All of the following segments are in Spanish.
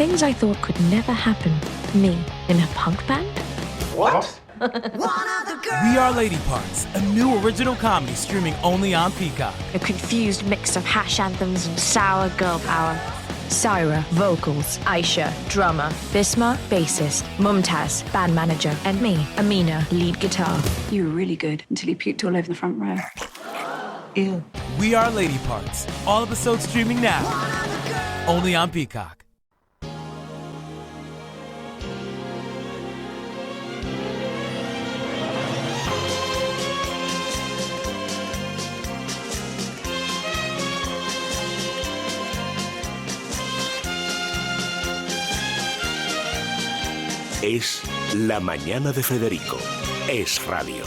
Things I thought could never happen. Me in a punk band? What? We Are Lady Parts, a new original comedy streaming only on Peacock. A confused mix of hash anthems and sour girl power. Syra, vocals. Aisha, drummer. Bisma, bassist. Mumtaz, band manager. And me, Amina, lead guitar. You were really good until you puked all over the front row. Ew. We Are Lady Parts, all episodes streaming now, only on Peacock. Es La Mañana de Federico. Es radio.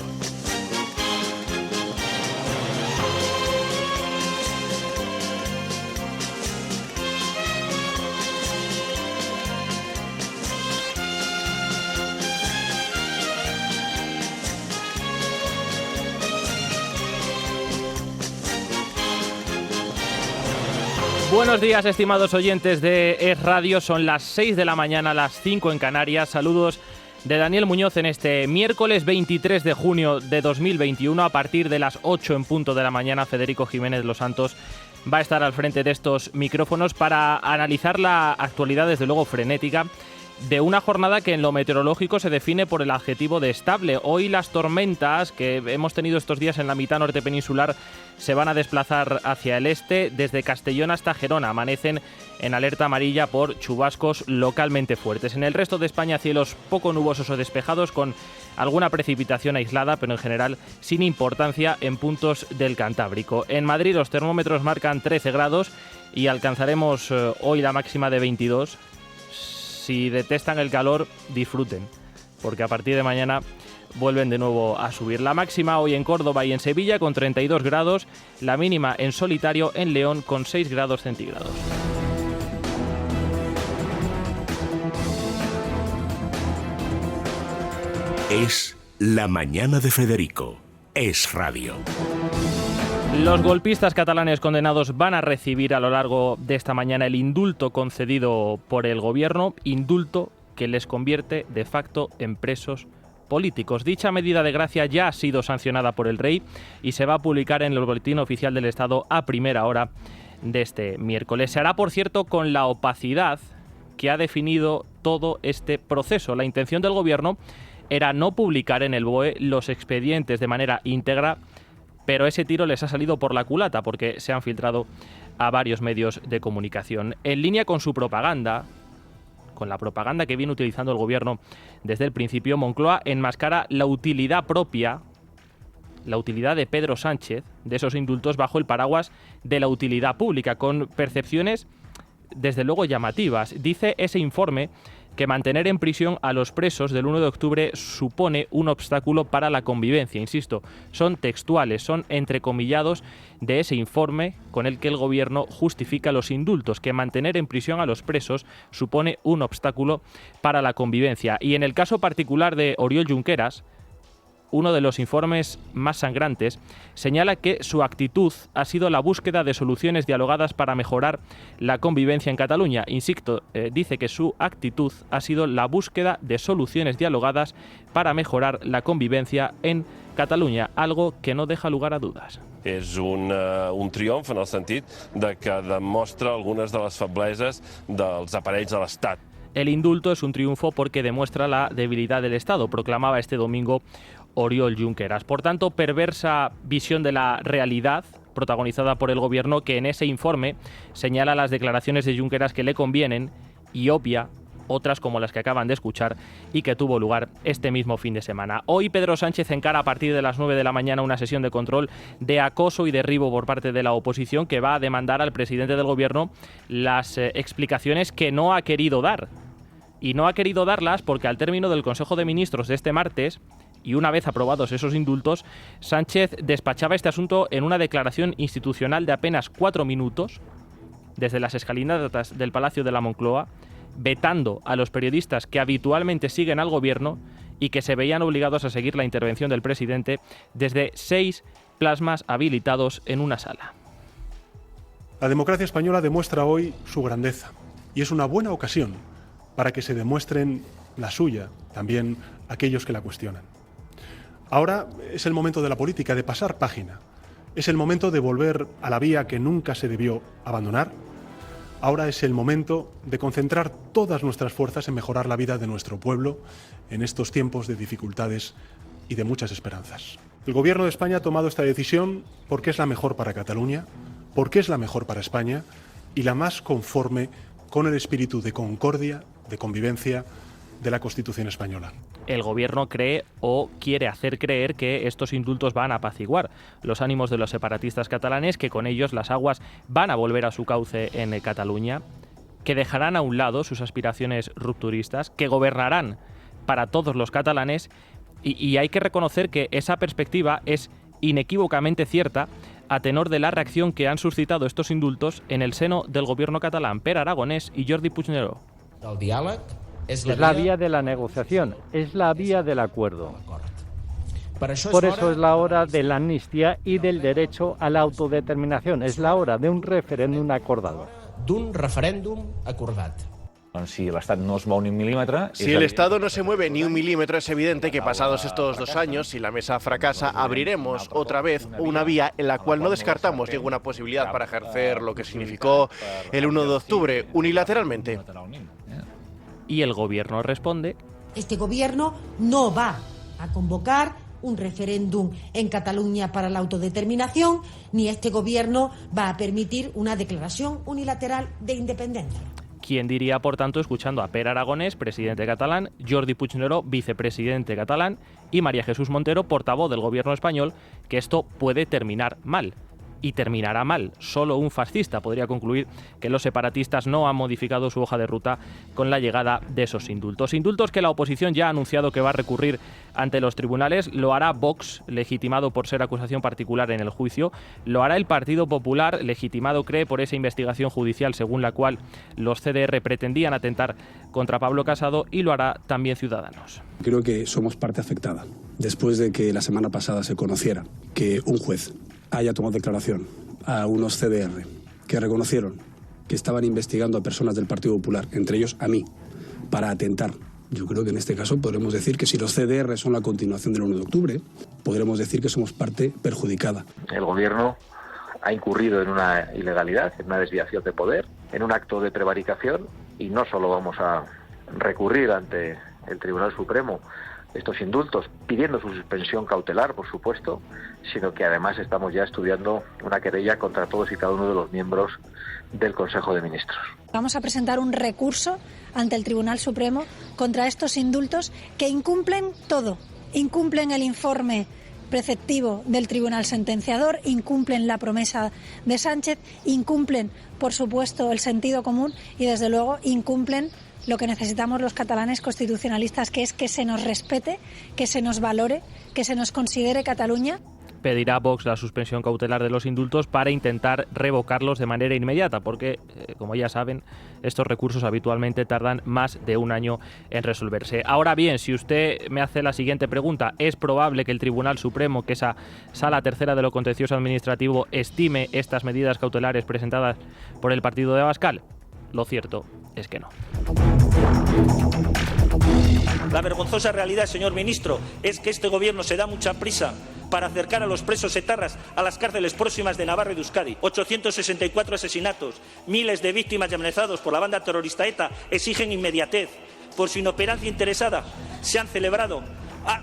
Buenos días, estimados oyentes de Es Radio. Son las 6 de la mañana, las 5 en Canarias. Saludos de Daniel Muñoz en este miércoles 23 de junio de 2021. A partir de las 8 en punto de la mañana, Federico Jiménez Los Santos va a estar al frente de estos micrófonos para analizar la actualidad, desde luego frenética, de una jornada que en lo meteorológico se define por el adjetivo de estable. Hoy las tormentas que hemos tenido estos días en la mitad norte peninsular se van a desplazar hacia el este. Desde Castellón hasta Gerona amanecen en alerta amarilla por chubascos localmente fuertes. En el resto de España, cielos poco nubosos o despejados con alguna precipitación aislada, pero en general sin importancia en puntos del Cantábrico. En Madrid los termómetros marcan 13 grados y alcanzaremos hoy la máxima de 22. Si detestan el calor, disfruten, porque a partir de mañana vuelven de nuevo a subir. La máxima hoy en Córdoba y en Sevilla con 32 grados, la mínima en solitario en León con 6 grados centígrados. Es La Mañana de Federico. Es radio. Los golpistas catalanes condenados van a recibir a lo largo de esta mañana el indulto concedido por el gobierno, indulto que les convierte de facto en presos políticos. Dicha medida de gracia ya ha sido sancionada por el rey y se va a publicar en el Boletín Oficial del Estado a primera hora de este miércoles. Se hará, por cierto, con la opacidad que ha definido todo este proceso. La intención del gobierno era no publicar en el BOE los expedientes de manera íntegra, pero ese tiro les ha salido por la culata porque se han filtrado a varios medios de comunicación. En línea con su propaganda, con la propaganda que viene utilizando el gobierno desde el principio, Moncloa enmascara la utilidad propia, la utilidad de Pedro Sánchez, de esos indultos bajo el paraguas de la utilidad pública, con percepciones desde luego llamativas. Dice ese informe que mantener en prisión a los presos del 1 de octubre supone un obstáculo para la convivencia. Insisto, son textuales, son entrecomillados de ese informe con el que el gobierno justifica los indultos, que mantener en prisión a los presos supone un obstáculo para la convivencia. Y en el caso particular de Oriol Junqueras, uno de los informes más sangrantes, señala que su actitud ha sido la búsqueda de soluciones dialogadas para mejorar la convivencia en Cataluña. Insisto, dice que su actitud ha sido la búsqueda de soluciones dialogadas para mejorar la convivencia en Catalunya, algo que no deja lugar a dudas. És un triomf en el sentit de que demostra algunes de les febleses dels aparells de l'Estat. El indulto es un triunfo porque demuestra la debilidad del Estado, proclamaba este domingo Oriol Junqueras. Por tanto, perversa visión de la realidad protagonizada por el gobierno, que en ese informe señala las declaraciones de Junqueras que le convienen y obvia otras como las que acaban de escuchar y que tuvo lugar este mismo fin de semana. Hoy Pedro Sánchez encara a partir de las 9 de la mañana una sesión de control de acoso y derribo por parte de la oposición, que va a demandar al presidente del gobierno las explicaciones que no ha querido dar. Y no ha querido darlas porque al término del Consejo de Ministros de este martes, y una vez aprobados esos indultos, Sánchez despachaba este asunto en una declaración institucional de apenas 4 minutos desde las escalinatas del Palacio de la Moncloa, vetando a los periodistas que habitualmente siguen al gobierno y que se veían obligados a seguir la intervención del presidente desde 6 plasmas habilitados en una sala. La democracia española demuestra hoy su grandeza. y es una buena ocasión para que se demuestren la suya también aquellos que la cuestionan. Ahora es el momento de la política, de pasar página. Es el momento de volver a la vía que nunca se debió abandonar. Ahora es el momento de concentrar todas nuestras fuerzas en mejorar la vida de nuestro pueblo en estos tiempos de dificultades y de muchas esperanzas. El Gobierno de España ha tomado esta decisión porque es la mejor para Cataluña, porque es la mejor para España y la más conforme con el espíritu de concordia, de convivencia de la Constitución española. El gobierno cree o quiere hacer creer que estos indultos van a apaciguar los ánimos de los separatistas catalanes, que con ellos las aguas van a volver a su cauce en Cataluña, que dejarán a un lado sus aspiraciones rupturistas, que gobernarán para todos los catalanes y hay que reconocer que esa perspectiva es inequívocamente cierta a tenor de la reacción que han suscitado estos indultos en el seno del gobierno catalán. Pere Aragonès y Jordi Puigneró. El diàleg es la vía de la negociación, es la vía del acuerdo. Por eso es la hora de la amnistía y del derecho a la autodeterminación. Es la hora de un referéndum acordado. D'un referèndum acordat. Si el Estado no es mueve ni un milímetro... Si el Estado no se mueve ni un milímetro, es evidente que pasados estos 2 años, si la mesa fracasa, abriremos otra vez una vía en la cual no descartamos ninguna posibilidad para ejercer lo que significó el 1 de octubre unilateralmente. Y el gobierno responde: este gobierno no va a convocar un referéndum en Cataluña para la autodeterminación, ni este gobierno va a permitir una declaración unilateral de independencia. ¿Quién diría, por tanto, escuchando a Pere Aragonès, presidente catalán, Jordi Puigneró, vicepresidente catalán, y María Jesús Montero, portavoz del gobierno español, que esto puede terminar mal? Y terminará mal. Solo un fascista podría concluir que los separatistas no han modificado su hoja de ruta con la llegada de esos indultos. Indultos que la oposición ya ha anunciado que va a recurrir ante los tribunales. Lo hará Vox, legitimado por ser acusación particular en el juicio. Lo hará el Partido Popular, legitimado, cree, por esa investigación judicial según la cual los CDR pretendían atentar contra Pablo Casado. Y lo hará también Ciudadanos. Creo que somos parte afectada. Después de que la semana pasada se conociera que un juez haya tomado declaración a unos CDR que reconocieron que estaban investigando a personas del Partido Popular, entre ellos a mí, para atentar. Yo creo que en este caso podremos decir que si los CDR son la continuación del 1 de octubre, podremos decir que somos parte perjudicada. El gobierno ha incurrido en una ilegalidad, en una desviación de poder, en un acto de prevaricación, y no solo vamos a recurrir ante el Tribunal Supremo estos indultos, pidiendo su suspensión cautelar, por supuesto, sino que además estamos ya estudiando una querella contra todos y cada uno de los miembros del Consejo de Ministros. Vamos a presentar un recurso ante el Tribunal Supremo contra estos indultos que incumplen todo. Incumplen el informe preceptivo del Tribunal Sentenciador, incumplen la promesa de Sánchez, incumplen, por supuesto, el sentido común y, desde luego, incumplen lo que necesitamos los catalanes constitucionalistas, que es que se nos respete, que se nos valore, que se nos considere Cataluña. Pedirá Vox la suspensión cautelar de los indultos para intentar revocarlos de manera inmediata, porque, como ya saben, estos recursos habitualmente tardan más de un año en resolverse. Ahora bien, si usted me hace la siguiente pregunta, ¿es probable que el Tribunal Supremo, que esa sala tercera de lo contencioso administrativo, estime estas medidas cautelares presentadas por el partido de Abascal? Lo cierto es que no. La vergonzosa realidad, señor ministro, es que este gobierno se da mucha prisa para acercar a los presos etarras a las cárceles próximas de Navarra y de Euskadi. 864 asesinatos, miles de víctimas y amenazados por la banda terrorista ETA exigen inmediatez. Por su inoperancia interesada, se han celebrado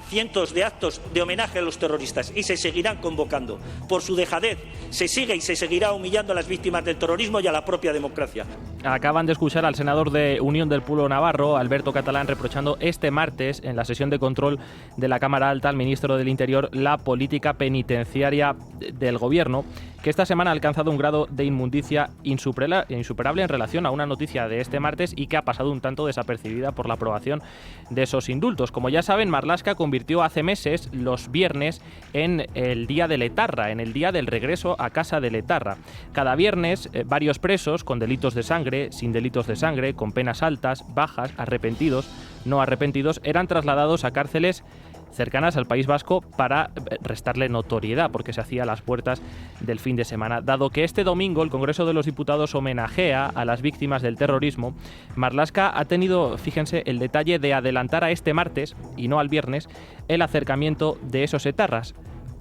cientos de actos de homenaje a los terroristas y se seguirán convocando. Por su dejadez, se sigue y se seguirá humillando a las víctimas del terrorismo y a la propia democracia. Acaban de escuchar al senador de Unión del Pueblo Navarro, Alberto Catalán, reprochando este martes en la sesión de control de la Cámara Alta al ministro del Interior la política penitenciaria del gobierno, que esta semana ha alcanzado un grado de inmundicia insuperable en relación a una noticia de este martes y que ha pasado un tanto desapercibida por la aprobación de esos indultos. Como ya saben, Marlaska convirtió hace meses los viernes en el día de Letarra, en el día del regreso a casa de Letarra. Cada viernes, varios presos con delitos de sangre, sin delitos de sangre, con penas altas, bajas, arrepentidos, no arrepentidos, eran trasladados a cárceles cercanas al País Vasco para restarle notoriedad, porque se hacía a las puertas del fin de semana. Dado que este domingo el Congreso de los Diputados homenajea a las víctimas del terrorismo, Marlaska ha tenido, fíjense, el detalle de adelantar a este martes, y no al viernes, el acercamiento de esos etarras.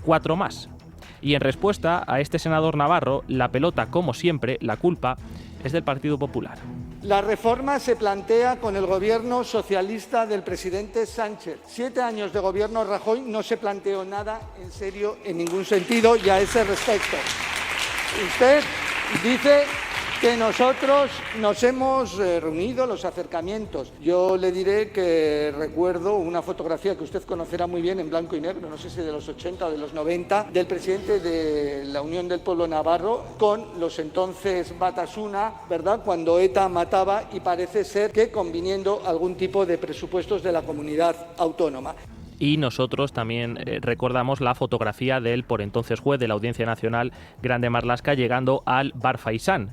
4 más. Y en respuesta a este senador navarro, la pelota, como siempre, la culpa, es del Partido Popular. La reforma se plantea con el gobierno socialista del presidente Sánchez. 7 años de gobierno Rajoy no se planteó nada en serio en ningún sentido y a ese respecto. Usted dice que nosotros nos hemos reunido, los acercamientos. Yo le diré que recuerdo una fotografía que usted conocerá muy bien en blanco y negro, no sé si de los 80 o de los 90, del presidente de la Unión del Pueblo Navarro con los entonces Batasuna, ¿verdad?, cuando ETA mataba, y parece ser que conviniendo algún tipo de presupuestos de la comunidad autónoma. Y nosotros también recordamos la fotografía del por entonces juez de la Audiencia Nacional, Grande Marlaska, llegando al Bar Faisán,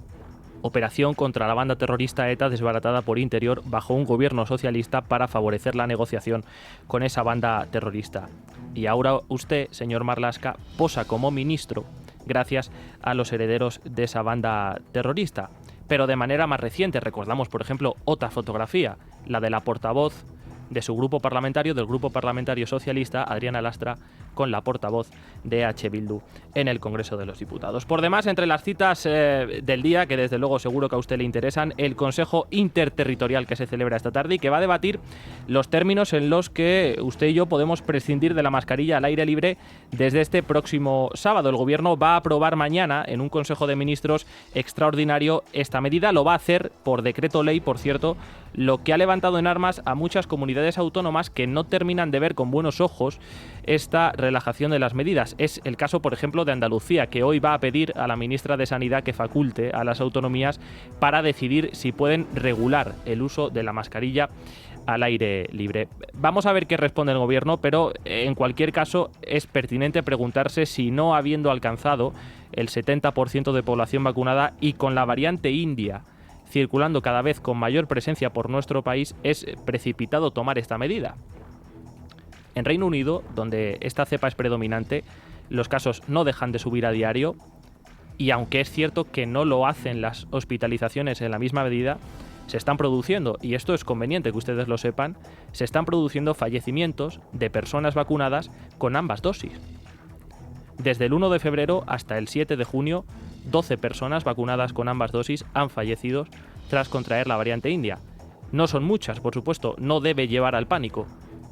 operación contra la banda terrorista ETA desbaratada por Interior bajo un gobierno socialista para favorecer la negociación con esa banda terrorista. Y ahora usted, señor Marlaska, posa como ministro gracias a los herederos de esa banda terrorista. Pero de manera más reciente, recordamos, por ejemplo, otra fotografía, la de la portavoz de su grupo parlamentario, del Grupo Parlamentario Socialista, Adriana Lastra, con la portavoz de EH Bildu en el Congreso de los Diputados. Por demás, entre las citas del día, que desde luego seguro que a usted le interesan, el Consejo Interterritorial que se celebra esta tarde y que va a debatir los términos en los que usted y yo podemos prescindir de la mascarilla al aire libre desde este próximo sábado. El Gobierno va a aprobar mañana en un Consejo de Ministros extraordinario esta medida. Lo va a hacer por decreto ley, por cierto, lo que ha levantado en armas a muchas comunidades autónomas que no terminan de ver con buenos ojos esta relajación de las medidas. Es el caso, por ejemplo, de Andalucía, que hoy va a pedir a la ministra de Sanidad que faculte a las autonomías para decidir si pueden regular el uso de la mascarilla al aire libre. Vamos a ver qué responde el Gobierno, pero en cualquier caso es pertinente preguntarse si, no habiendo alcanzado el 70% de población vacunada y con la variante india circulando cada vez con mayor presencia por nuestro país, es precipitado tomar esta medida. En Reino Unido, donde esta cepa es predominante, los casos no dejan de subir a diario, y aunque es cierto que no lo hacen las hospitalizaciones en la misma medida, se están produciendo, y esto es conveniente que ustedes lo sepan, se están produciendo fallecimientos de personas vacunadas con ambas dosis. Desde el 1 de febrero hasta el 7 de junio, 12 personas vacunadas con ambas dosis han fallecido tras contraer la variante india. No son muchas, por supuesto, no debe llevar al pánico,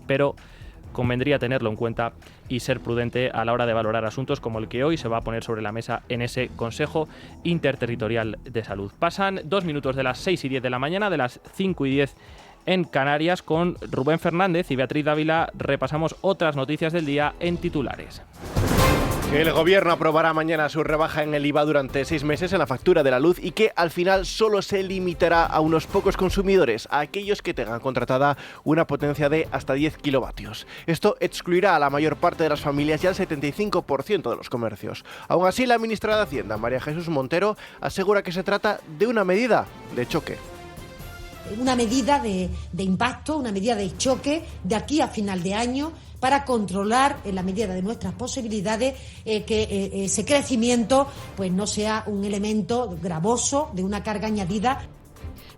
pero convendría tenerlo en cuenta y ser prudente a la hora de valorar asuntos como el que hoy se va a poner sobre la mesa en ese Consejo Interterritorial de Salud. Pasan 2 minutos de las 6:10 de la mañana, de las 5:10 en Canarias. Con Rubén Fernández y Beatriz Dávila repasamos otras noticias del día en titulares. El Gobierno aprobará mañana su rebaja en el IVA durante 6 meses en la factura de la luz y que al final solo se limitará a unos pocos consumidores, a aquellos que tengan contratada una potencia de hasta 10 kilovatios. Esto excluirá a la mayor parte de las familias y al 75% de los comercios. Aún así, la ministra de Hacienda, María Jesús Montero, asegura que se trata de una medida de choque. Una medida de impacto, una medida de choque de aquí a final de año, para controlar, en la medida de nuestras posibilidades, que ese crecimiento pues no sea un elemento gravoso de una carga añadida.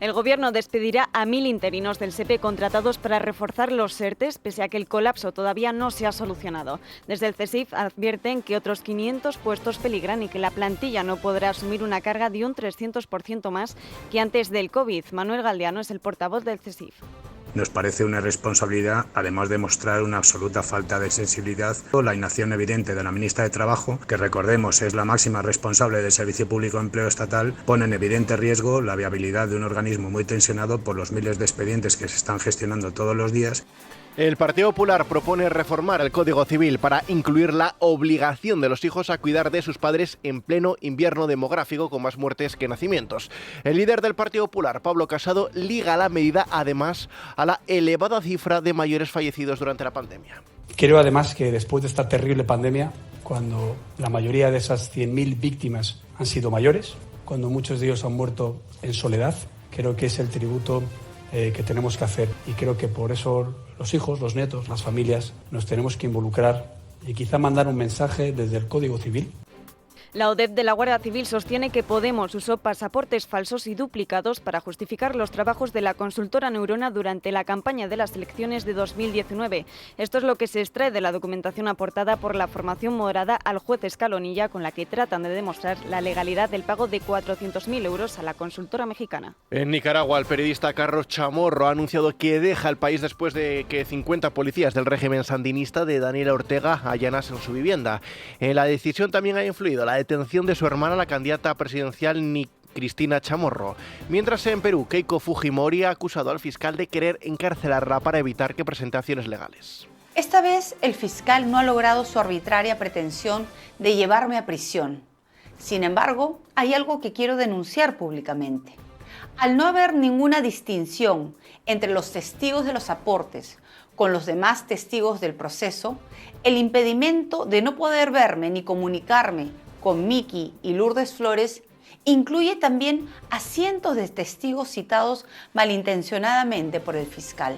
El Gobierno despedirá a 1.000 interinos del SEPE contratados para reforzar los ERTEs, pese a que el colapso todavía no se ha solucionado. Desde el CESIF advierten que otros 500 puestos peligran y que la plantilla no podrá asumir una carga de un 300% más que antes del COVID. Manuel Galdeano es el portavoz del CESIF. Nos parece una irresponsabilidad, además de mostrar una absoluta falta de sensibilidad, la inacción evidente de la ministra de Trabajo, que recordemos es la máxima responsable del Servicio Público de Empleo Estatal, pone en evidente riesgo la viabilidad de un organismo muy tensionado por los miles de expedientes que se están gestionando todos los días. El Partido Popular propone reformar el Código Civil para incluir la obligación de los hijos a cuidar de sus padres en pleno invierno demográfico con más muertes que nacimientos. El líder del Partido Popular, Pablo Casado, liga la medida además a la elevada cifra de mayores fallecidos durante la pandemia. Creo además que después de esta terrible pandemia, cuando la mayoría de esas 100.000 víctimas han sido mayores, cuando muchos de ellos han muerto en soledad, creo que es el tributo que tenemos que hacer. Y creo que por eso los hijos, los nietos, las familias nos tenemos que involucrar y quizá mandar un mensaje desde el Código Civil. La ODEP de la Guardia Civil sostiene que Podemos usó pasaportes falsos y duplicados para justificar los trabajos de la consultora Neurona durante la campaña de las elecciones de 2019. Esto es lo que se extrae de la documentación aportada por la formación moderada al juez Escalonilla, con la que tratan de demostrar la legalidad del pago de 400.000 euros a la consultora mexicana. En Nicaragua, el periodista Carlos Chamorro ha anunciado que deja el país después de que 50 policías del régimen sandinista de Daniel Ortega allanasen su vivienda. En la decisión también ha influido la detención de su hermana, la candidata presidencial Cristina Chamorro. Mientras en Perú, Keiko Fujimori ha acusado al fiscal de querer encarcelarla para evitar que presente acciones legales. Esta vez el fiscal no ha logrado su arbitraria pretensión de llevarme a prisión. Sin embargo, hay algo que quiero denunciar públicamente. Al no haber ninguna distinción entre los testigos de los aportes con los demás testigos del proceso, el impedimento de no poder verme ni comunicarme con Miki y Lourdes Flores incluye también a cientos de testigos citados malintencionadamente por el fiscal.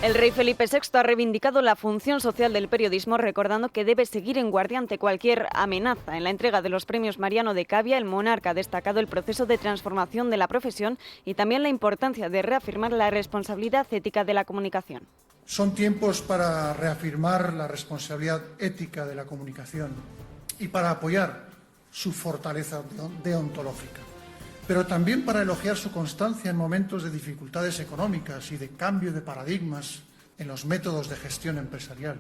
El rey Felipe VI ha reivindicado la función social del periodismo, recordando que debe seguir en guardia ante cualquier amenaza. En la entrega de los premios Mariano de Cavia, el monarca ha destacado el proceso de transformación de la profesión y también la importancia de reafirmar la responsabilidad ética de la comunicación. Son tiempos para reafirmar la responsabilidad ética de la comunicación y para apoyar su fortaleza deontológica, pero también para elogiar su constancia en momentos de dificultades económicas y de cambio de paradigmas en los métodos de gestión empresarial.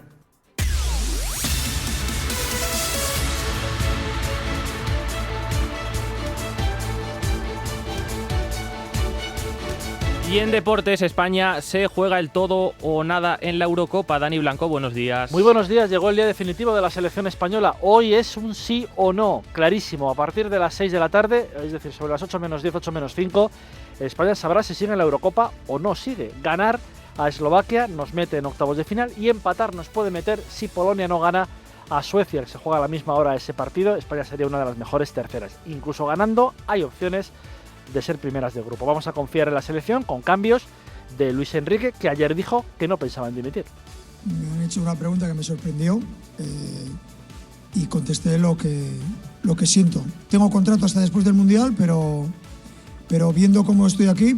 Y en deportes, España se juega el todo o nada en la Eurocopa. Dani Blanco, buenos días. Muy buenos días, llegó el día definitivo de la selección española. Hoy es un sí o no, clarísimo. A partir de las 6 de la tarde, es decir, sobre las 8 menos 10, 8 menos 5, España sabrá si sigue en la Eurocopa o no sigue. Ganar a Eslovaquia nos mete en octavos de final y empatar nos puede meter si Polonia no gana a Suecia, que se juega a la misma hora ese partido. España sería una de las mejores terceras. Incluso ganando, hay opciones de ser primeras de grupo. Vamos a confiar en la selección con cambios de Luis Enrique, que ayer dijo que no pensaba en dimitir. Me han hecho una pregunta que me sorprendió y contesté lo que siento. Tengo contrato hasta después del Mundial, pero viendo cómo estoy aquí,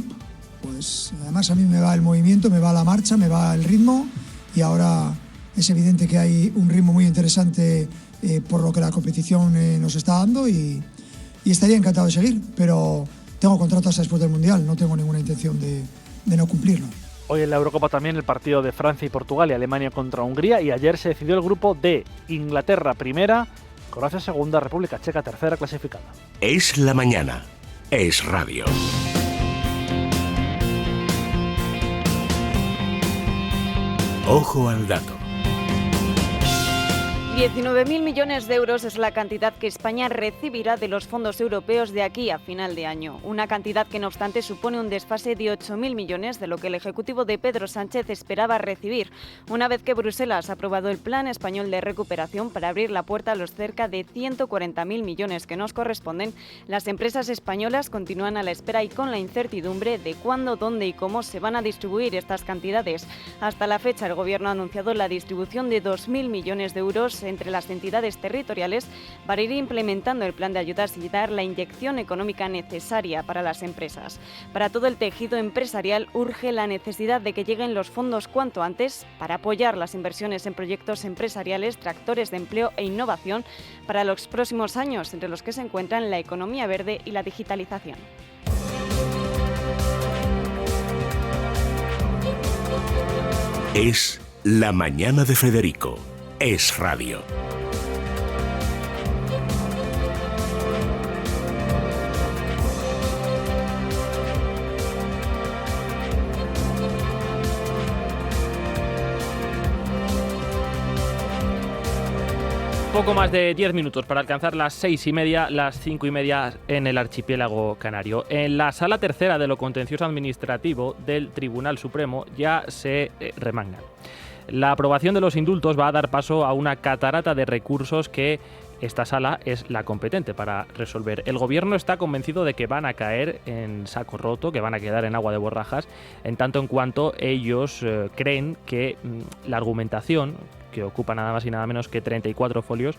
pues además a mí me va el movimiento, me va la marcha, me va el ritmo, y ahora es evidente que hay un ritmo muy interesante por lo que la competición nos está dando, y estaría encantado de seguir, pero tengo contrato hasta después del Mundial, no tengo ninguna intención de no cumplirlo. Hoy en la Eurocopa también el partido de Francia y Portugal y Alemania contra Hungría, y ayer se decidió el grupo D: Inglaterra primera, Croacia segunda, República Checa tercera clasificada. Es la mañana, es radio. Ojo al dato. 19.000 millones de euros es la cantidad que España recibirá de los fondos europeos de aquí a final de año. Una cantidad que, no obstante, supone un desfase de 8.000 millones de lo que el Ejecutivo de Pedro Sánchez esperaba recibir, una vez que Bruselas ha aprobado el Plan Español de Recuperación para abrir la puerta a los cerca de 140.000 millones que nos corresponden. Las empresas españolas continúan a la espera y con la incertidumbre de cuándo, dónde y cómo se van a distribuir estas cantidades. Hasta la fecha, el Gobierno ha anunciado la distribución de 2.000 millones de euros entre las entidades territoriales para ir implementando el plan de ayudas y dar la inyección económica necesaria para las empresas. Para todo el tejido empresarial urge la necesidad de que lleguen los fondos cuanto antes para apoyar las inversiones en proyectos empresariales, tractores de empleo e innovación para los próximos años, entre los que se encuentran la economía verde y la digitalización. Es la mañana de Federico. Es radio. Poco más de 10 minutos para alcanzar las 6:30, las 5:30 en el archipiélago canario. En la sala tercera de lo contencioso administrativo del Tribunal Supremo ya se remanga. La aprobación de los indultos va a dar paso a una catarata de recursos que esta sala es la competente para resolver. El gobierno está convencido de que van a caer en saco roto, que van a quedar en agua de borrajas, en tanto en cuanto ellos creen que la argumentación, que ocupa nada más y nada menos que 34 folios,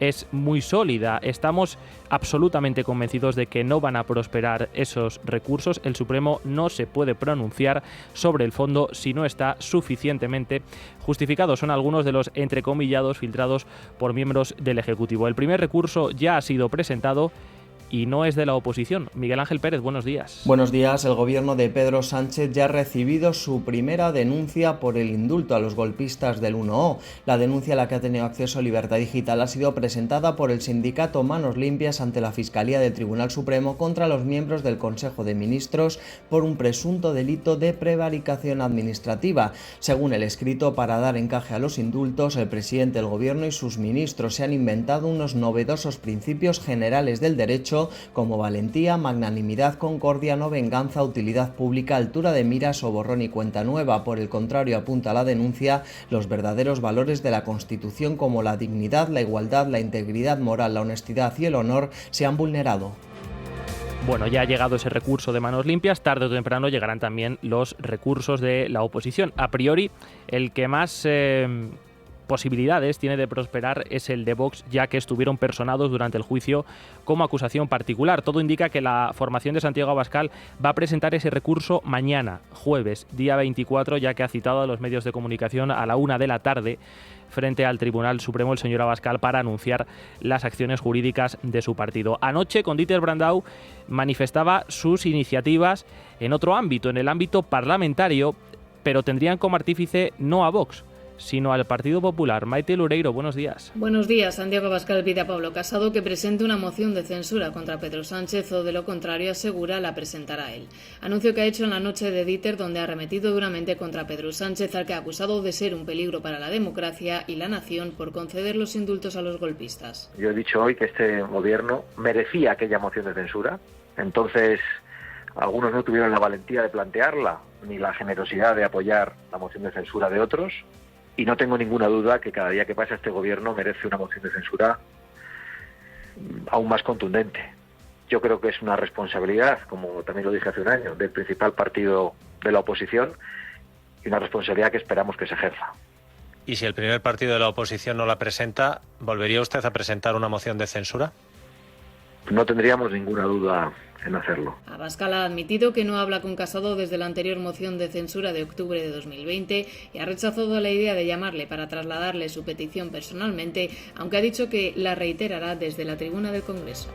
es muy sólida. Estamos absolutamente convencidos de que no van a prosperar esos recursos. El Supremo no se puede pronunciar sobre el fondo si no está suficientemente justificado. Son algunos de los entrecomillados filtrados por miembros del Ejecutivo. El primer recurso ya ha sido presentado y no es de la oposición. Miguel Ángel Pérez, buenos días. Buenos días. El gobierno de Pedro Sánchez ya ha recibido su primera denuncia por el indulto a los golpistas del 1O. La denuncia a la que ha tenido acceso Libertad Digital ha sido presentada por el sindicato Manos Limpias ante la Fiscalía del Tribunal Supremo contra los miembros del Consejo de Ministros por un presunto delito de prevaricación administrativa. Según el escrito, para dar encaje a los indultos, el presidente del gobierno y sus ministros se han inventado unos novedosos principios generales del derecho como valentía, magnanimidad, concordia, no venganza, utilidad pública, altura de miras o borrón y cuenta nueva. Por el contrario, apunta la denuncia, los verdaderos valores de la Constitución como la dignidad, la igualdad, la integridad moral, la honestidad y el honor se han vulnerado. Bueno, ya ha llegado ese recurso de Manos Limpias, tarde o temprano llegarán también los recursos de la oposición. A priori, el que más posibilidades tiene de prosperar es el de Vox, ya que estuvieron personados durante el juicio como acusación particular. Todo indica que la formación de Santiago Abascal va a presentar ese recurso mañana, jueves, día 24, ya que ha citado a los medios de comunicación a la 1 de la tarde frente al Tribunal Supremo el señor Abascal para anunciar las acciones jurídicas de su partido. Anoche, con Dieter Brandau, manifestaba sus iniciativas en otro ámbito, en el ámbito parlamentario, pero tendrían como artífice no a Vox, sino al Partido Popular. Maite Loureiro, buenos días. Buenos días. Santiago Abascal pide a Pablo Casado que presente una moción de censura contra Pedro Sánchez o, de lo contrario, asegura la presentará él. Anuncio que ha hecho en la noche de Dieter, donde ha arremetido duramente contra Pedro Sánchez, al que ha acusado de ser un peligro para la democracia y la nación por conceder los indultos a los golpistas. Yo he dicho hoy que este gobierno merecía aquella moción de censura. Entonces, algunos no tuvieron la valentía de plantearla, ni la generosidad de apoyar la moción de censura de otros. Y no tengo ninguna duda que cada día que pasa este gobierno merece una moción de censura aún más contundente. Yo creo que es una responsabilidad, como también lo dije hace un año, del principal partido de la oposición y una responsabilidad que esperamos que se ejerza. ¿Y si el primer partido de la oposición no la presenta, volvería usted a presentar una moción de censura? No tendríamos ninguna duda en hacerlo. Abascal ha admitido que no habla con Casado desde la anterior moción de censura de octubre de 2020 y ha rechazado la idea de llamarle para trasladarle su petición personalmente, aunque ha dicho que la reiterará desde la tribuna del Congreso.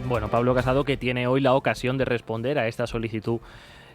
Bueno, Pablo Casado, que tiene hoy la ocasión de responder a esta solicitud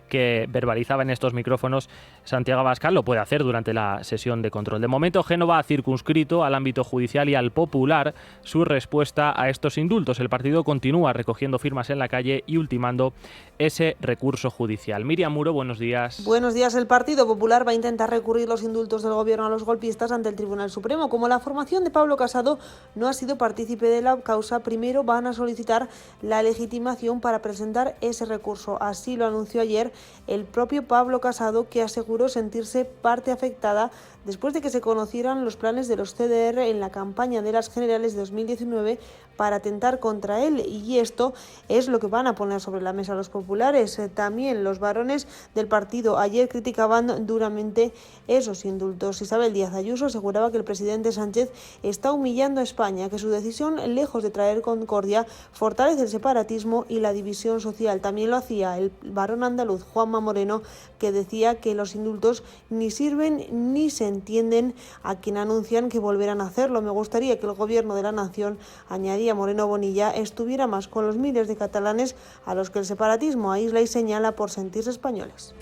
que verbalizaba en estos micrófonos Santiago Abascal, lo puede hacer durante la sesión de control. De momento, Génova ha circunscrito al ámbito judicial y al popular su respuesta a estos indultos. El partido continúa recogiendo firmas en la calle y ultimando ese recurso judicial. Miriam Muro, buenos días. Buenos días. El Partido Popular va a intentar recurrir los indultos del gobierno a los golpistas ante el Tribunal Supremo. Como la formación de Pablo Casado no ha sido partícipe de la causa, primero van a solicitar la legitimación para presentar ese recurso. Así lo anunció ayer el propio Pablo Casado, que aseguró sentirse parte afectada después de que se conocieran los planes de los CDR en la campaña de las generales de 2019 para atentar contra él, y esto es lo que van a poner sobre la mesa los populares. También los varones del partido ayer criticaban duramente esos indultos. Isabel Díaz Ayuso aseguraba que el presidente Sánchez está humillando a España, que su decisión, lejos de traer concordia, fortalece el separatismo y la división social. También lo hacía el varón andaluz Juanma Moreno, que decía que los indultos ni sirven ni se entienden a quien anuncian que volverán a hacerlo. Me gustaría que el gobierno de la nación, añadía Moreno Bonilla, estuviera más con los miles de catalanes a los que el separatismo aísla y señala por sentirse españoles.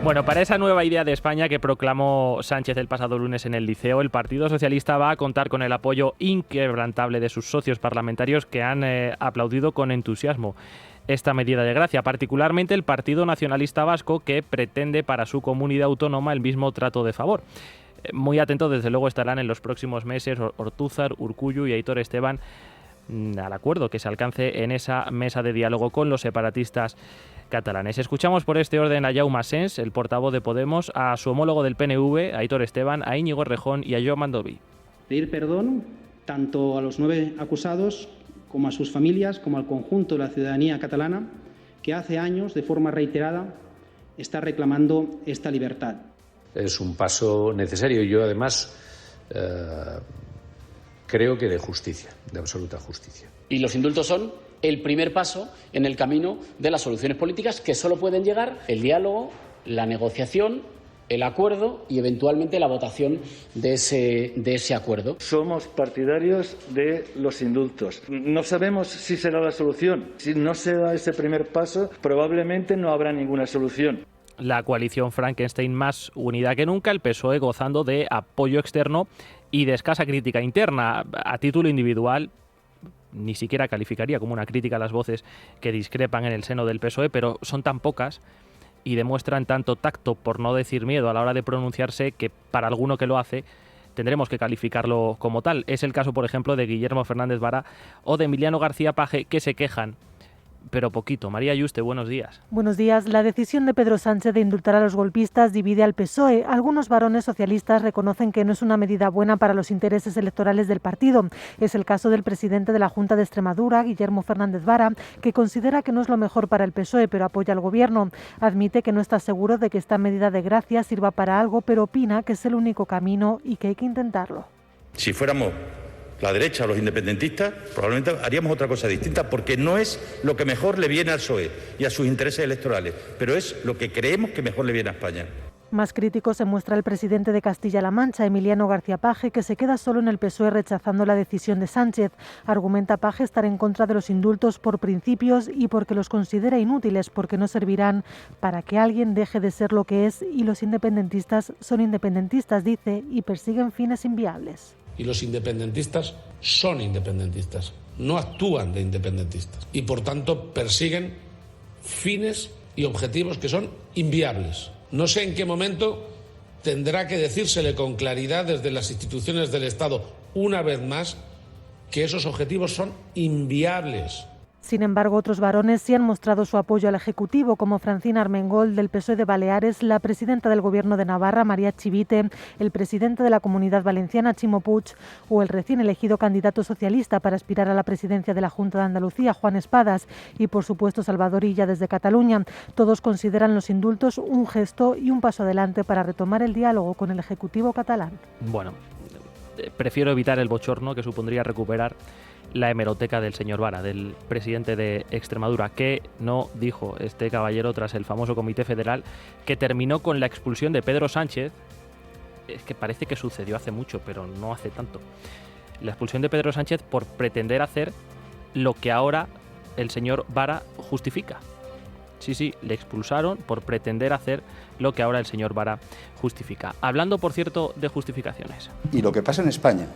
Bueno, para esa nueva idea de España que proclamó Sánchez el pasado lunes en el Liceo, el Partido Socialista va a contar con el apoyo inquebrantable de sus socios parlamentarios, que han aplaudido con entusiasmo esta medida de gracia, particularmente el Partido Nacionalista Vasco, que pretende para su comunidad autónoma el mismo trato de favor. Muy atentos, desde luego, estarán en los próximos meses Ortúzar, Urkullu y Aitor Esteban al acuerdo que se alcance en esa mesa de diálogo con los separatistas catalanes. Escuchamos por este orden a Jaume Asens, el portavoz de Podemos, a su homólogo del PNV, Aitor Esteban, a Íñigo Errejón y a Joan Mandoví. Pedir perdón tanto a los 9 acusados como a sus familias, como al conjunto de la ciudadanía catalana, que hace años, de forma reiterada, está reclamando esta libertad. Es un paso necesario y yo además creo que de justicia, de absoluta justicia. Y los indultos son el primer paso en el camino de las soluciones políticas que solo pueden llegar el diálogo, la negociación, el acuerdo y eventualmente la votación de ese acuerdo. Somos partidarios de los indultos. No sabemos si será la solución. Si no se da ese primer paso, probablemente no habrá ninguna solución. La coalición Frankenstein más unida que nunca, el PSOE gozando de apoyo externo y de escasa crítica interna. A título individual, ni siquiera calificaría como una crítica a las voces que discrepan en el seno del PSOE, pero son tan pocas y demuestran tanto tacto, por no decir miedo, a la hora de pronunciarse, que para alguno que lo hace tendremos que calificarlo como tal. Es el caso, por ejemplo, de Guillermo Fernández Vara o de Emiliano García Paje, que se quejan, pero poquito. María Yuste, buenos días. Buenos días. La decisión de Pedro Sánchez de indultar a los golpistas divide al PSOE. Algunos varones socialistas reconocen que no es una medida buena para los intereses electorales del partido. Es el caso del presidente de la Junta de Extremadura, Guillermo Fernández Vara, que considera que no es lo mejor para el PSOE, pero apoya al gobierno. Admite que no está seguro de que esta medida de gracia sirva para algo, pero opina que es el único camino y que hay que intentarlo. Si fuéramos la derecha o los independentistas, probablemente haríamos otra cosa distinta, porque no es lo que mejor le viene al PSOE y a sus intereses electorales, pero es lo que creemos que mejor le viene a España. Más crítico se muestra el presidente de Castilla-La Mancha, Emiliano García Paje, que se queda solo en el PSOE rechazando la decisión de Sánchez. Argumenta Paje estar en contra de los indultos por principios y porque los considera inútiles, porque no servirán para que alguien deje de ser lo que es, y los independentistas son independentistas, dice, y persiguen fines inviables. Y los independentistas son independentistas, no actúan de independentistas y por tanto persiguen fines y objetivos que son inviables. No sé en qué momento tendrá que decírsele con claridad desde las instituciones del Estado una vez más que esos objetivos son inviables. Sin embargo, otros varones sí han mostrado su apoyo al Ejecutivo, como Francina Armengol, del PSOE de Baleares, la presidenta del Gobierno de Navarra, María Chivite, el presidente de la Comunidad Valenciana, Chimo Puig, o el recién elegido candidato socialista para aspirar a la presidencia de la Junta de Andalucía, Juan Espadas, y por supuesto Salvador Illa desde Cataluña. Todos consideran los indultos un gesto y un paso adelante para retomar el diálogo con el Ejecutivo catalán. Bueno, prefiero evitar el bochorno que supondría recuperar la hemeroteca del señor Vara, del presidente de Extremadura, que no dijo este caballero tras el famoso Comité Federal, que terminó con la expulsión de Pedro Sánchez. Es que parece que sucedió hace mucho, pero no hace tanto. La expulsión de Pedro Sánchez por pretender hacer lo que ahora el señor Vara justifica. Sí, le expulsaron por pretender hacer lo que ahora el señor Vara justifica. Hablando, por cierto, de justificaciones. Y lo que pasa en España,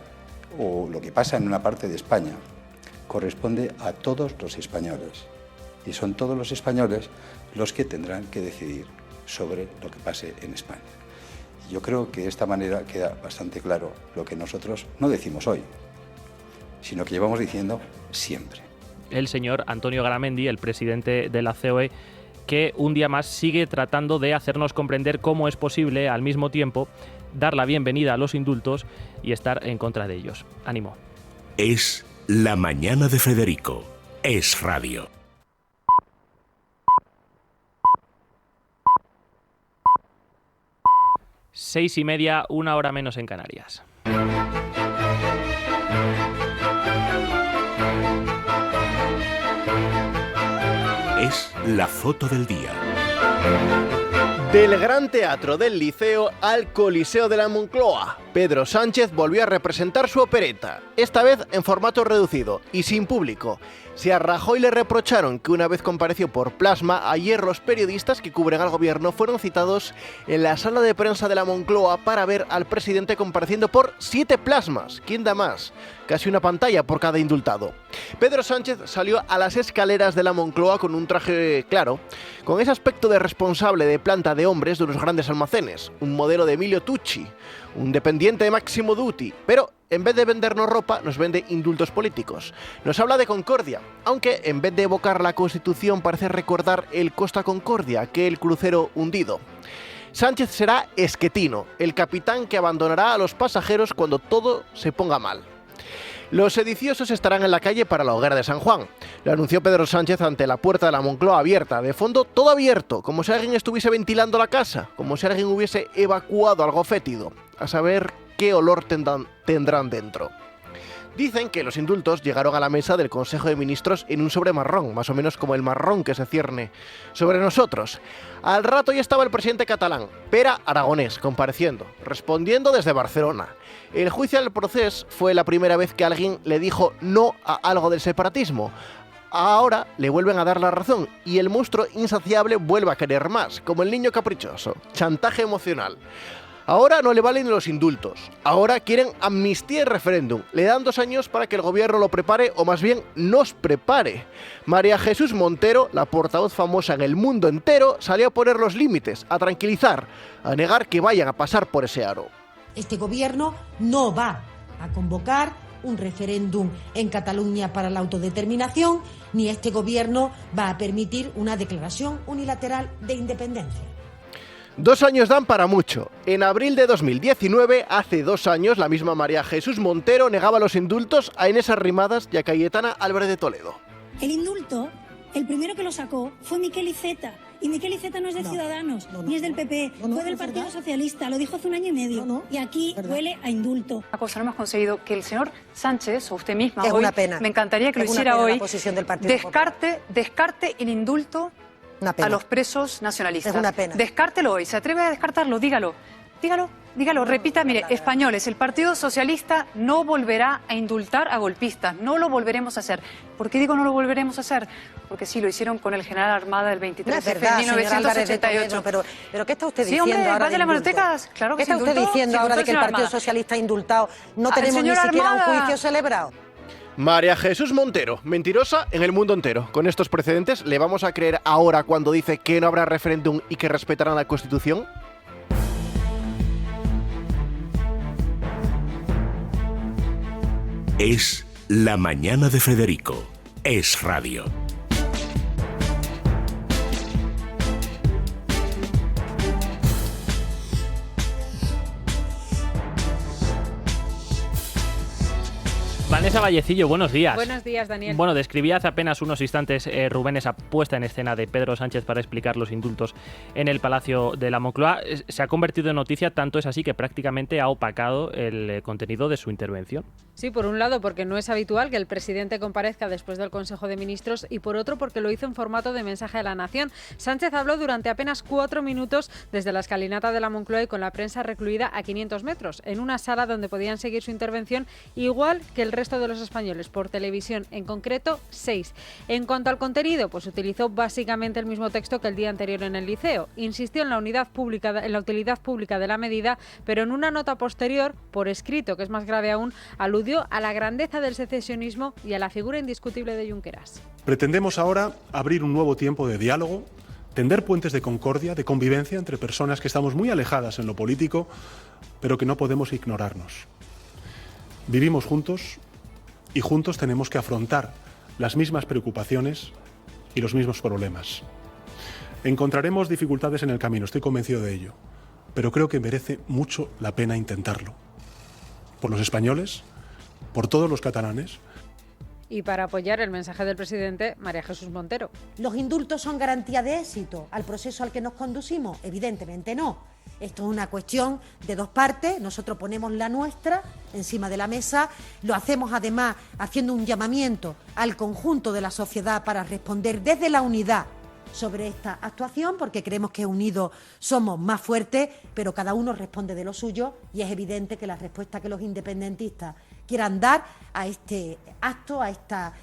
o lo que pasa en una parte de España, corresponde a todos los españoles. Y son todos los españoles los que tendrán que decidir sobre lo que pase en España. Yo creo que de esta manera queda bastante claro lo que nosotros no decimos hoy, sino que llevamos diciendo siempre. El señor Antonio Garamendi, el presidente de la COE, que un día más sigue tratando de hacernos comprender cómo es posible al mismo tiempo dar la bienvenida a los indultos y estar en contra de ellos. Ánimo. Es La Mañana de Federico. Es radio. Seis y media, 1 hora menos en Canarias. Es la foto del día. Del Gran Teatro del Liceo al Coliseo de la Moncloa, Pedro Sánchez volvió a representar su opereta, esta vez en formato reducido y sin público. Si a Rajoy le reprocharon que una vez compareció por plasma, ayer los periodistas que cubren al gobierno fueron citados en la sala de prensa de la Moncloa para ver al presidente compareciendo por 7 plasmas. ¿Quién da más? Casi una pantalla por cada indultado. Pedro Sánchez salió a las escaleras de la Moncloa con un traje claro, con ese aspecto de responsable de planta de hombres de unos grandes almacenes, un modelo de Emilio Tucci, un dependiente de Massimo Dutti, pero en vez de vendernos ropa, nos vende indultos políticos. Nos habla de concordia, aunque en vez de evocar la Constitución parece recordar el Costa Concordia, que el crucero hundido. Sánchez será Esquetino, el capitán que abandonará a los pasajeros cuando todo se ponga mal. Los sediciosos estarán en la calle para la hoguera de San Juan. Lo anunció Pedro Sánchez ante la puerta de la Moncloa abierta, de fondo todo abierto, como si alguien estuviese ventilando la casa, como si alguien hubiese evacuado algo fétido, a saber qué olor tendrán dentro. Dicen que los indultos llegaron a la mesa del Consejo de Ministros en un sobre marrón, más o menos como el marrón que se cierne sobre nosotros. Al rato ya estaba el presidente catalán, Pere Aragonès, compareciendo, respondiendo desde Barcelona. El juicio del proceso fue la primera vez que alguien le dijo no a algo del separatismo. Ahora le vuelven a dar la razón y el monstruo insaciable vuelve a querer más, como el niño caprichoso. Chantaje emocional. Ahora no le valen los indultos, ahora quieren amnistía y referéndum. Le dan 2 años para que el gobierno lo prepare, o más bien nos prepare. María Jesús Montero, la portavoz famosa en el mundo entero, salió a poner los límites, a tranquilizar, a negar que vayan a pasar por ese aro. Este gobierno no va a convocar un referéndum en Cataluña para la autodeterminación, ni este gobierno va a permitir una declaración unilateral de independencia. 2 años dan para mucho. En abril de 2019, hace 2 años, la misma María Jesús Montero negaba los indultos a Inés Arrimadas y a Cayetana Álvarez de Toledo. El indulto, el primero que lo sacó fue Miquel Iceta. Y Miquel Iceta no es de Ciudadanos, ni es del PP, fue del Partido Socialista, lo dijo hace 1 año y medio. Y aquí huele a indulto. Una cosa, no hemos conseguido que el señor Sánchez, o usted misma, es hoy, una pena. Me encantaría que es lo hiciera hoy, descarte el indulto a los presos nacionalistas. Es una pena. Descártelo hoy, se atreve a descartarlo, dígalo, repita, mire, españoles, el Partido Socialista no volverá a indultar a golpistas, no lo volveremos a hacer. ¿Por qué digo no lo volveremos a hacer? Porque sí, lo hicieron con el general Armada del 23 de 1988. Pero ¿qué está usted sí, diciendo hombre, ahora vaya a las hemerotecas, claro que ¿Qué está usted diciendo ahora de que el Partido Socialista ha indultado? No tenemos ni siquiera un juicio celebrado. María Jesús Montero, mentirosa en el mundo entero. Con estos precedentes, ¿le vamos a creer ahora cuando dice que no habrá referéndum y que respetarán la Constitución? Es La Mañana de Federico. Es Radio. Vanessa Vallecillo, buenos días. Buenos días, Daniel. Bueno, describía hace apenas unos instantes, Rubén, esa puesta en escena de Pedro Sánchez para explicar los indultos en el Palacio de la Moncloa. Se ha convertido en noticia, tanto es así que prácticamente ha opacado el contenido de su intervención. Sí, por un lado porque no es habitual que el presidente comparezca después del Consejo de Ministros y por otro porque lo hizo en formato de mensaje a la nación. Sánchez habló durante apenas 4 minutos desde la escalinata de la Moncloa y con la prensa recluida a 500 metros, en una sala donde podían seguir su intervención igual que el resto de los españoles, por televisión, en concreto 6. En cuanto al contenido, pues utilizó básicamente el mismo texto que el día anterior en el Liceo. Insistió en la utilidad pública de la medida, pero en una nota posterior, por escrito, que es más grave aún, aludió a la grandeza del secesionismo y a la figura indiscutible de Junqueras. Pretendemos ahora abrir un nuevo tiempo de diálogo, tender puentes de concordia, de convivencia entre personas que estamos muy alejadas en lo político, pero que no podemos ignorarnos. Vivimos juntos y juntos tenemos que afrontar las mismas preocupaciones y los mismos problemas. Encontraremos dificultades en el camino, estoy convencido de ello, pero creo que merece mucho la pena intentarlo. Por los españoles, por todos los catalanes. Y para apoyar el mensaje del presidente, María Jesús Montero. ¿Los indultos son garantía de éxito al proceso al que nos conducimos? Evidentemente no. Esto es una cuestión de 2 partes. Nosotros ponemos la nuestra encima de la mesa. Lo hacemos además haciendo un llamamiento al conjunto de la sociedad para responder desde la unidad sobre esta actuación, porque creemos que unidos somos más fuertes, pero cada uno responde de lo suyo y es evidente que la respuesta que los independentistas quieran dar a este acto, a esta,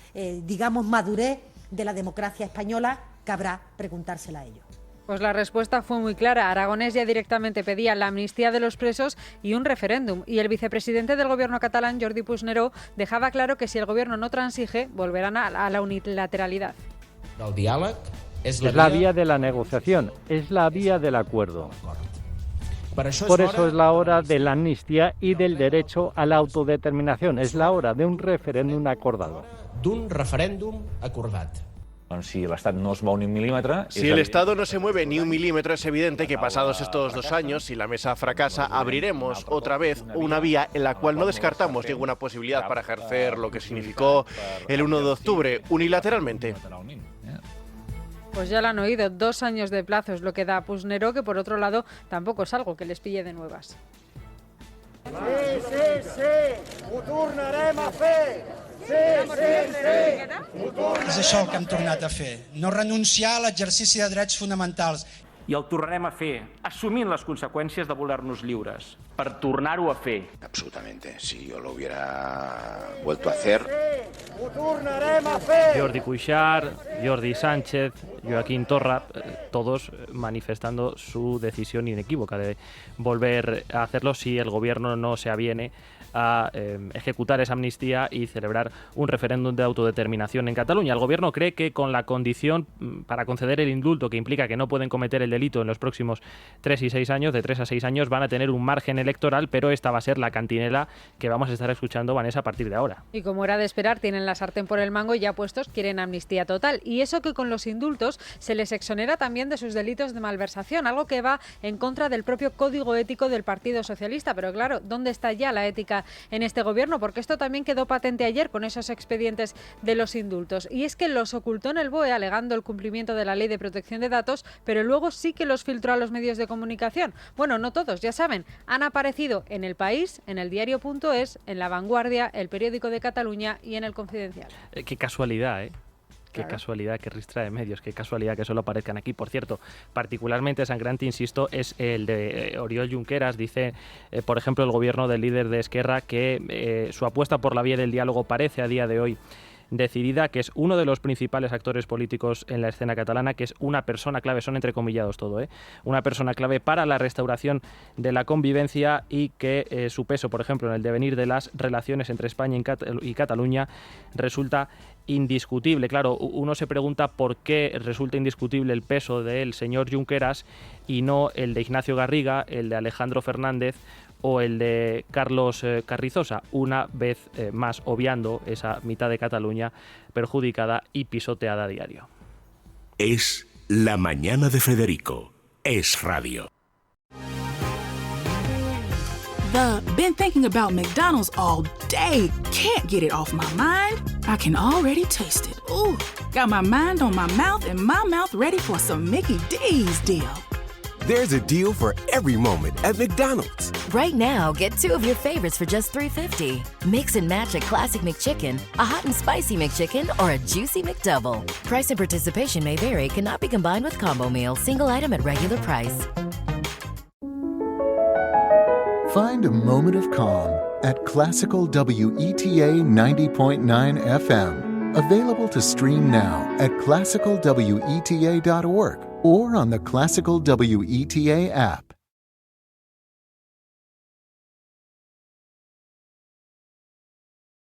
madurez de la democracia española, cabrá preguntársela a ellos. Pues la respuesta fue muy clara. Aragonès ya directamente pedía la amnistía de los presos y un referéndum. Y el vicepresidente del gobierno catalán, Jordi Puigneró, dejaba claro que si el gobierno no transige, volverán a la unilateralidad. El diálogo es la vía de la negociación, es la vía del acuerdo. Por eso es la hora de la amnistía y del derecho a la autodeterminación. Es la hora de un referéndum acordado. D'un referèndum acordat. Si el Estado no se mueve ni un milímetro... Si el Estado no se mueve ni un milímetro, es evidente que pasados estos 2 años, si la mesa fracasa, abriremos otra vez una vía en la cual no descartamos ninguna posibilidad para ejercer lo que significó el 1 de octubre unilateralmente. Pues ya lo han oído, 2 años de plazo es lo que da Puigneró, que por otro lado tampoco es algo que les pille de nuevas. Sí, ho tornarem a fer. És això el que hem tornat a fer, no renunciar a l'exercici de drets fonamentals. I el tornarem a fer, assumint les conseqüències de voler-nos lliures, per tornar-ho a fer. Absolutamente, si yo lo hubiera vuelto a hacer. Ho tornarem a fer. Jordi Cuixart, Jordi Sánchez, Joaquín Torra, todos manifestando su decisión inequívoca de volver a hacerlo si el gobierno no se aviene a ejecutar esa amnistía y celebrar un referéndum de autodeterminación en Cataluña. El gobierno cree que con la condición para conceder el indulto, que implica que no pueden cometer el delito en los próximos 3 y 6 años, de 3 a 6 años, van a tener un margen electoral, pero esta va a ser la cantinela que vamos a estar escuchando, Vanessa, a partir de ahora. Y como era de esperar, tienen la sartén por el mango y ya puestos quieren amnistía total. Y eso que con los indultos se les exonera también de sus delitos de malversación, algo que va en contra del propio código ético del Partido Socialista. Pero claro, ¿dónde está ya la ética en este gobierno? Porque esto también quedó patente ayer con esos expedientes de los indultos. Y es que los ocultó en el BOE alegando el cumplimiento de la Ley de Protección de Datos, pero luego sí que los filtró a los medios de comunicación. Bueno, no todos, ya saben, han aparecido en El País, en el diario.es, en La Vanguardia, El Periódico de Cataluña y en El Confidencial. Qué casualidad, ¿eh? Qué Claro. casualidad, qué ristra de medios, qué casualidad que solo aparezcan aquí. Por cierto, particularmente sangrante, insisto, es el de Oriol Junqueras. Dice, por ejemplo, el gobierno del líder de Esquerra que su apuesta por la vía del diálogo parece a día de hoy decidida, que es uno de los principales actores políticos en la escena catalana, que es una persona clave, son entrecomillados todo, una persona clave para la restauración de la convivencia y que su peso, por ejemplo, en el devenir de las relaciones entre España y Cataluña resulta indiscutible. Claro, uno se pregunta por qué resulta indiscutible el peso del señor Junqueras y no el de Ignacio Garriga, el de Alejandro Fernández o el de Carlos Carrizosa, una vez más obviando esa mitad de Cataluña perjudicada y pisoteada a diario. Es La Mañana de Federico. Es radio. Been thinking about McDonald's all day. Can't get it off my mind. I can already taste it. Ooh, got my mind on my mouth and my mouth ready for some Mickey D's deal. There's a deal for every moment at McDonald's. Right now, get 2 of your favorites for just $3.50. Mix and match a classic McChicken, a hot and spicy McChicken, or a juicy McDouble. Price and participation may vary. Cannot be combined with combo meal. Single item at regular price. Find a moment of calm at Classical WETA 90.9 FM. Available to stream now at classicalweta.org or on the Classical WETA app.